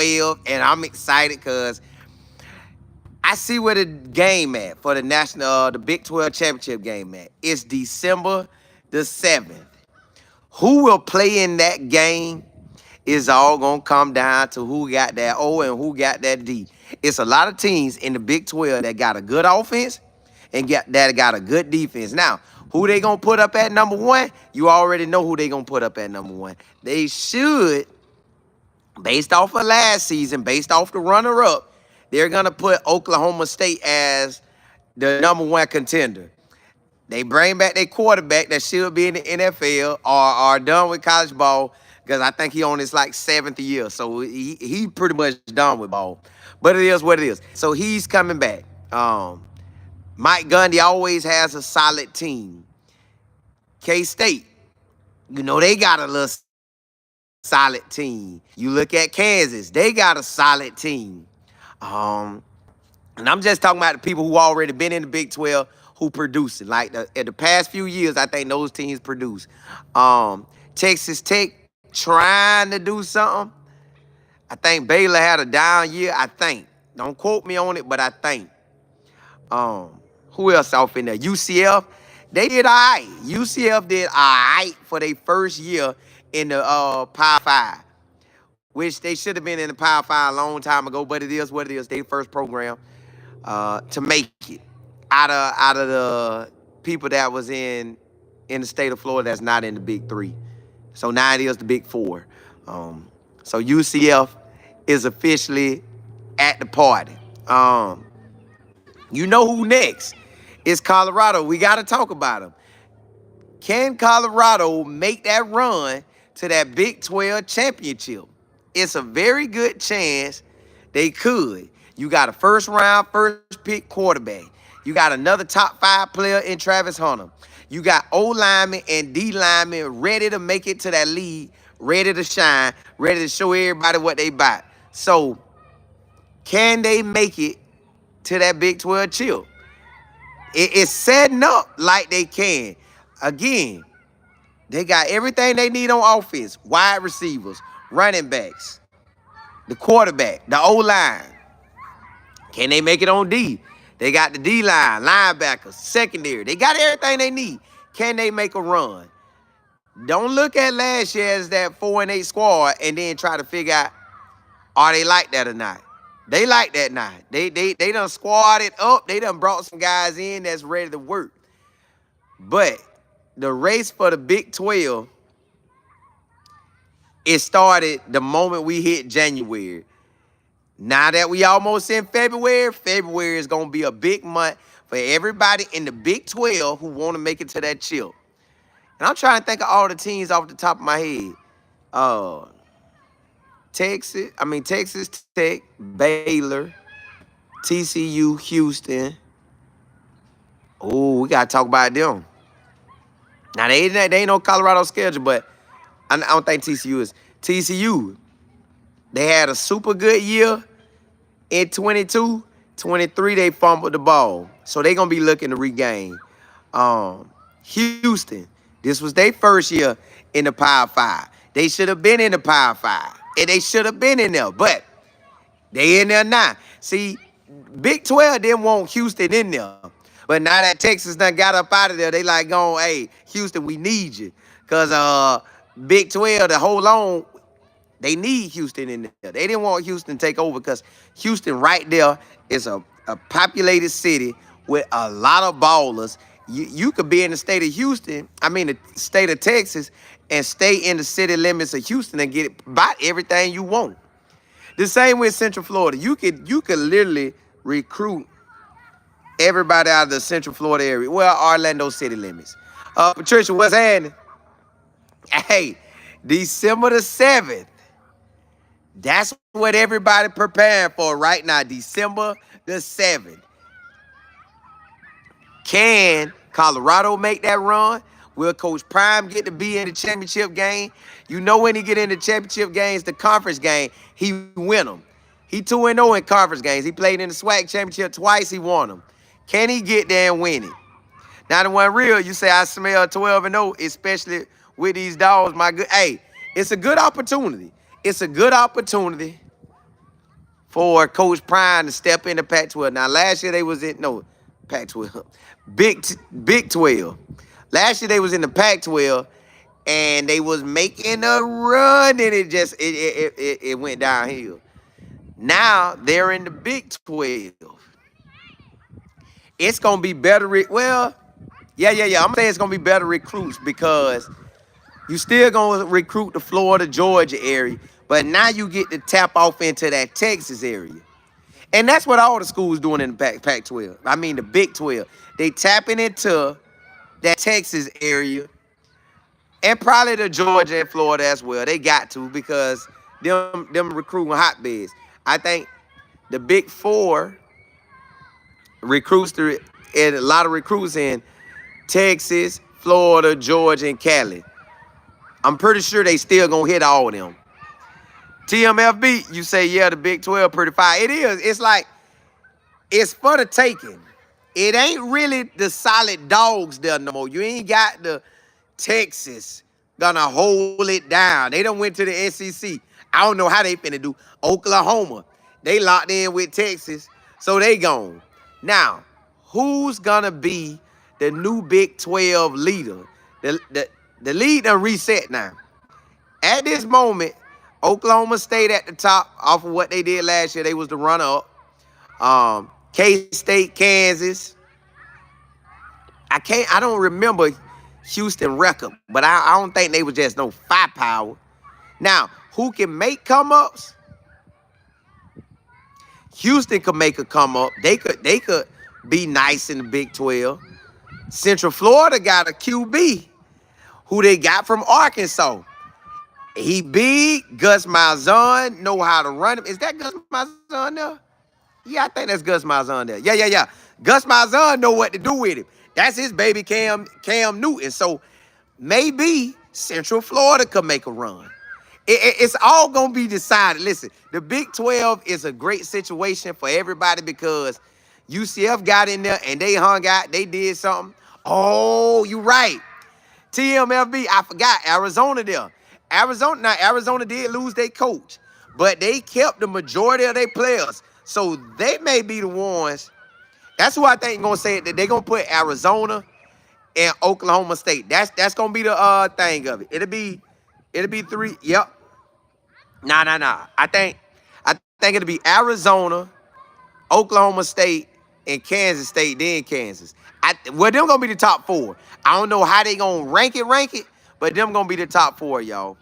12, and I'm excited because I see where the game at for the Big 12 championship game at. It's December the 7th. Who will play in that game is all gonna come down to who got that O and who got that D. It's a lot of teams in the Big 12 that got a good offense and that got a good defense. Now, who they gonna put up at number one? You already know who they gonna put up at number one. They should, based off of last season, based off the runner-up, they're gonna put Oklahoma State as the number one contender. They bring back their quarterback that should be in the NFL or are done with college ball because I think he on his like 7th year. So he pretty much done with ball. But it is what it is. So he's coming back. Mike Gundy always has a solid team. K-State, you know, they got a little solid team. You look at Kansas, they got a solid team. And I'm just talking about the people who already been in the Big 12 who produce it. Like in the past few years, I think those teams produce. Texas Tech trying to do something. I think Baylor had a down year, I think. Don't quote me on it, but I think. Who else off in there? UCF, they did all right. UCF did all right for their first year in the Power 5, which they should have been in the Power 5 a long time ago, but it is what it is. Their first program to make it out of the people that was in the state of Florida that's not in the Big 3. So now it is the Big 4. So UCF is officially at the party. You know who next? It's Colorado. We got to talk about them. Can Colorado make that run to that Big 12 championship? It's a very good chance they could. You got a first-round, first-pick quarterback. You got another top-5 player in Travis Hunter. You got O-linemen and D-linemen ready to make it to that league, ready to shine, ready to show everybody what they bought. So, can they make it to that Big 12 chip? It's setting up like they can. Again, they got everything they need on offense. Wide receivers, running backs, the quarterback, the O-line. Can they make it on D? They got the D-line, linebackers, secondary. They got everything they need. Can they make a run? Don't look at last year as that 4-8 squad and then try to figure out, are they like that or not? They like that now. They done squadded up. They done brought some guys in that's ready to work. But the race for the Big 12, it started the moment we hit January. Now that we almost in February, February is going to be a big month for everybody in the Big 12 who want to make it to that chip. And I'm trying to think of all the teams off the top of my head. Texas Tech, Baylor, TCU, Houston. Oh, we got to talk about them. Now, they ain't no Colorado schedule, but I don't think TCU is. TCU, they had a super good year in 22. 23, they fumbled the ball. So they're going to be looking to regain. Houston, this was their first year in the Power 5. They should have been in the Power 5. And they should have been in there, but they in there now. See, Big 12 didn't want Houston in there. But now that Texas done got up out of there, they like going, hey, Houston, we need you. Because Big 12, to hold on, they need Houston in there. They didn't want Houston to take over because Houston right there is a populated city with a lot of ballers. You could be in the state of the state of Texas, and stay in the city limits of Houston and get about everything you want. The same with Central Florida. You could literally recruit everybody out of the Central Florida area. Well, Orlando city limits. Patricia, what's happening? Hey, December the 7th. That's what everybody preparing for right now. December the 7th. Can Colorado make that run? Will Coach Prime get to be in the championship game? You know when he get in the championship games, the conference game, he win them. He 2-0 in conference games. He played in the SWAC championship twice. He won them. Can he get there and win it? Now, the one real, you say I smell 12-0, especially with these dogs. Hey, it's a good opportunity. It's a good opportunity for Coach Prime to step into Pac-12. Now, last year they was in, no, Pac-12, Big 12. Last year they was in the Pac-12, and they was making a run, and it went downhill. Now they're in the Big 12. It's gonna be better. Well, yeah. I'm saying it's gonna be better recruits because you still gonna recruit the Florida, Georgia area, but now you get to tap off into that Texas area. And that's what all the schools doing in the Pac-12. I mean, the Big 12. They tapping into that Texas area and probably the Georgia and Florida as well. They got to because them recruiting hotbeds. I think the Big Four recruits and a lot of recruits in Texas, Florida, Georgia, and Cali. I'm pretty sure they still gonna hit all of them. TMFB, you say, yeah, the Big 12 pretty fire. It is. It's like, it's for the taking. It ain't really the solid dogs there no more. You ain't got the Texas gonna hold it down. They done went to the SEC. I don't know how they finna do. Oklahoma, they locked in with Texas, so they gone. Now, who's gonna be the new Big 12 leader? The lead done reset now. At this moment, Oklahoma State at the top off of what they did last year. They was the runner-up. K-State, Kansas. I don't remember Houston record, but I don't think they was just no firepower. Now, who can make come-ups? Houston could make a come-up. They could be nice in the Big 12. Central Florida got a QB who they got from Arkansas. He big. Gus Malzahn know how to run him. Is that Gus Malzahn there? Yeah, I think that's Gus Malzahn there. Yeah. Gus Malzahn know what to do with him. That's his baby Cam Newton. So maybe Central Florida could make a run. It's all going to be decided. Listen, the Big 12 is a great situation for everybody because UCF got in there and they hung out. They did something. Oh, you right. TMFB, I forgot. Arizona there. Arizona did lose their coach, but they kept the majority of their players. So they may be the ones. That's who I think going to say it, that they're going to put Arizona and Oklahoma State. That's going to be the thing of it. It'll be 3. Yep. Nah. I think it'll be Arizona, Oklahoma State, and Kansas State, then Kansas. Well, them going to be the top 4. I don't know how they going to rank it, but them going to be the top 4, y'all.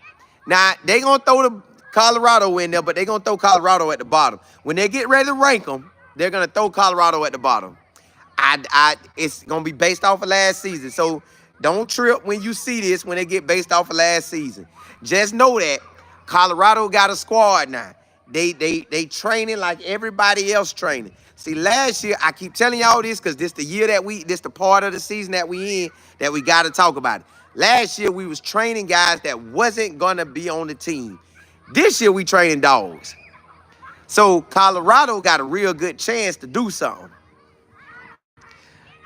Now, they going to throw the Colorado in there, but they going to throw Colorado at the bottom. When they get ready to rank them, they're going to throw Colorado at the bottom. It's going to be based off of last season. So don't trip when you see this when they get based off of last season. Just know that Colorado got a squad now. They training like everybody else training. See, last year, I keep telling y'all this because this the part of the season that we in that we got to talk about it. Last year, we was training guys that wasn't going to be on the team. This year, we training dogs. So, Colorado got a real good chance to do something.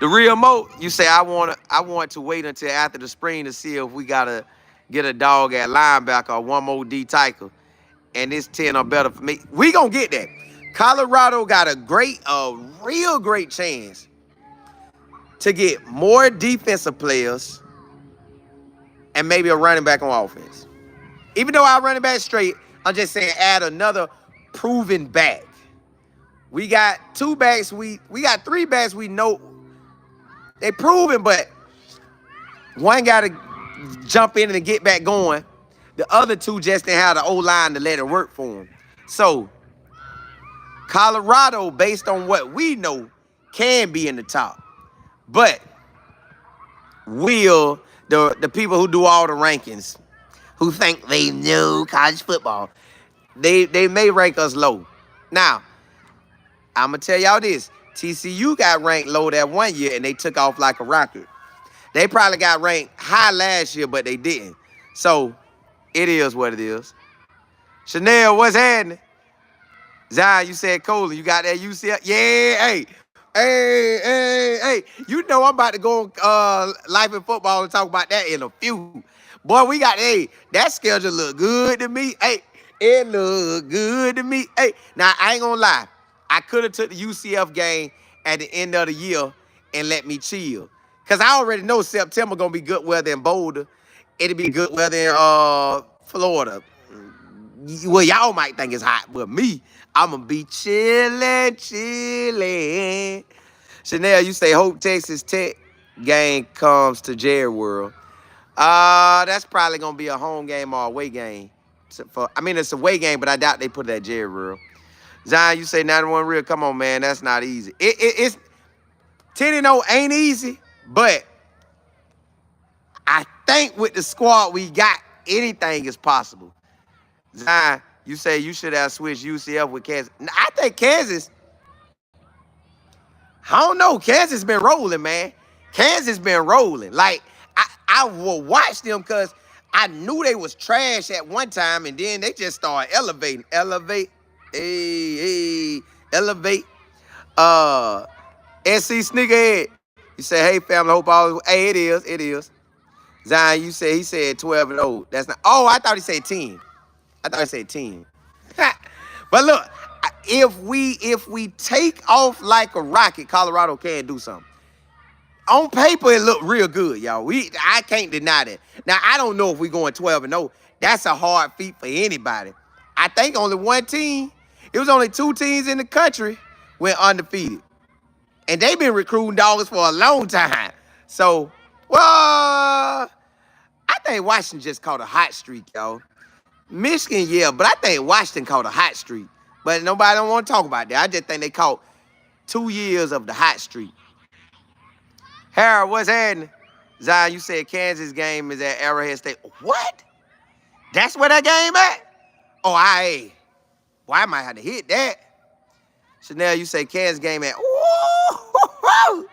The real Mo, you say, I want to wait until after the spring to see if we got to get a dog at linebacker or one more D tackle. And it's 10 or better for me. We going to get that. Colorado got a real great chance to get more defensive players and maybe a running back on offense. Even though our running back straight, I'm just saying add another proven back. We got 2 backs. We got 3 backs we know they proven, but one got to jump in and get back going. The other 2 just didn't have the O-line to let it work for them. So Colorado, based on what we know, can be in the top. But will the people who do all the rankings, who think they know college football, they may rank us low. Now, I'm going to tell y'all this. TCU got ranked low that one year, and they took off like a rocket. They probably got ranked high last year, but they didn't. So, it is what it is. Chanel, what's happening? Zion, you said Coley. You got that UCF? Yeah, hey. You know I'm about to go on Life in Football and talk about that in a few. Boy, we got, that schedule look good to me. Hey, It look good to me. Hey, now I ain't gonna lie. I could have took the UCF game at the end of the year and let me chill. Cause I already know September gonna be good weather in Boulder. It'll be good weather in Florida. Well, y'all might think it's hot, but me, I'ma be chillin', chillin'. Chanel, you say Hope Texas Tech game comes to Jerry World. That's probably gonna be a home game or away game. I mean, it's a away game, but I doubt they put it at Jerry World. Zion, you say 91 real. Come on, man, that's not easy. It's 10-0 ain't easy, but I think with the squad we got, anything is possible. Zion, you say you should have switched UCF with Kansas. I think Kansas. I don't know. Kansas been rolling, man. Kansas been rolling. Like, I will watch them because I knew they was trash at one time, and then they just started elevating. Elevate. Hey, elevate. SC Sneakerhead. You say, hey, family, hope all. Hey, it is. It is. Zion, you say he said 12-0. That's not. Oh, I thought he said 10. I thought he said 10. But look, if we take off like a rocket, Colorado can do something. On paper, it looked real good, y'all. I can't deny that. Now, I don't know if we're going 12-0. That's a hard feat for anybody. I think only one team. It was only 2 teams in the country went undefeated. And they've been recruiting dogs for a long time. So, well, I think Washington just caught a hot streak, y'all. Michigan, yeah, but I think Washington caught a hot streak. But nobody don't want to talk about that. I just think they caught 2 years of the hot streak. Harold, what's happening? Zion, you said Kansas game is at Arrowhead State. What? That's where that game at? Oh, boy, I might have to hit that. Chanel, you say Kansas game at. Ooh,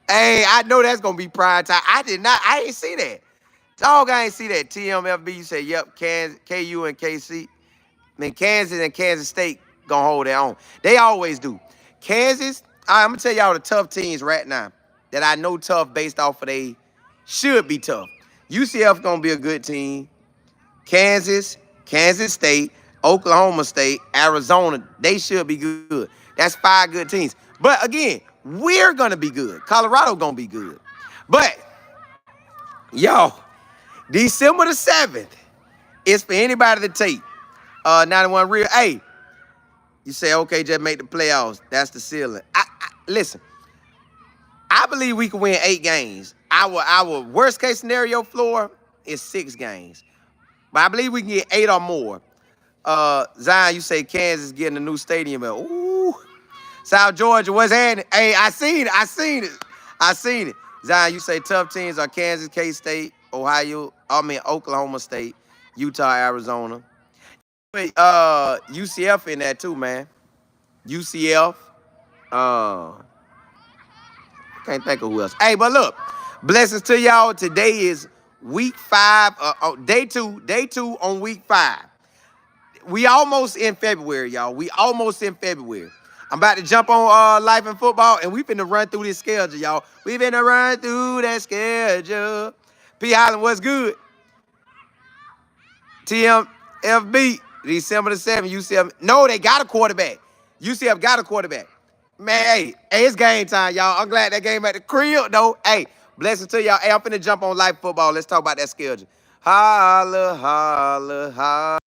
hey, I know that's gonna be prime time. I ain't see that. Dog, I ain't see that. TMFB, you say, yep, Kansas, KU and KC. I mean, Kansas and Kansas State gonna hold their own. They always do. Kansas, I'm gonna tell y'all the tough teams right now that I know tough based off of they should be tough. UCF gonna be a good team. Kansas, Kansas State, Oklahoma State, Arizona, they should be good. That's 5 good teams. But again, we're gonna be good. Colorado gonna be good. But, yo, December the 7th is for anybody to take. 91 real. Hey, you say, okay, just make the playoffs. That's the ceiling. Listen, I believe we can win 8 games. Our worst case scenario floor is 6 games. But I believe we can get 8 or more. Zion, you say Kansas getting a new stadium. Ooh. South Georgia, what's happening? Hey, I seen it. Zion, you say tough teams are Kansas, K-State, Oklahoma State, Utah, Arizona. Wait, UCF in that too, man. UCF. Can't think of who else. Hey, but look, blessings to y'all. Today is week 5, day 2 on week 5. We almost in February, y'all. We almost in February. I'm about to jump on Life and Football, and we finna run through this schedule, y'all. We finna run through that schedule. P. Holland, what's good? TMFB, December the 7th, UCF. No, they got a quarterback. UCF got a quarterback. Man, hey, it's game time, y'all. I'm glad that game at the crib, though. Hey, blessings to y'all. Hey, I'm finna jump on Life Football. Let's talk about that schedule. Holla, holla, holla.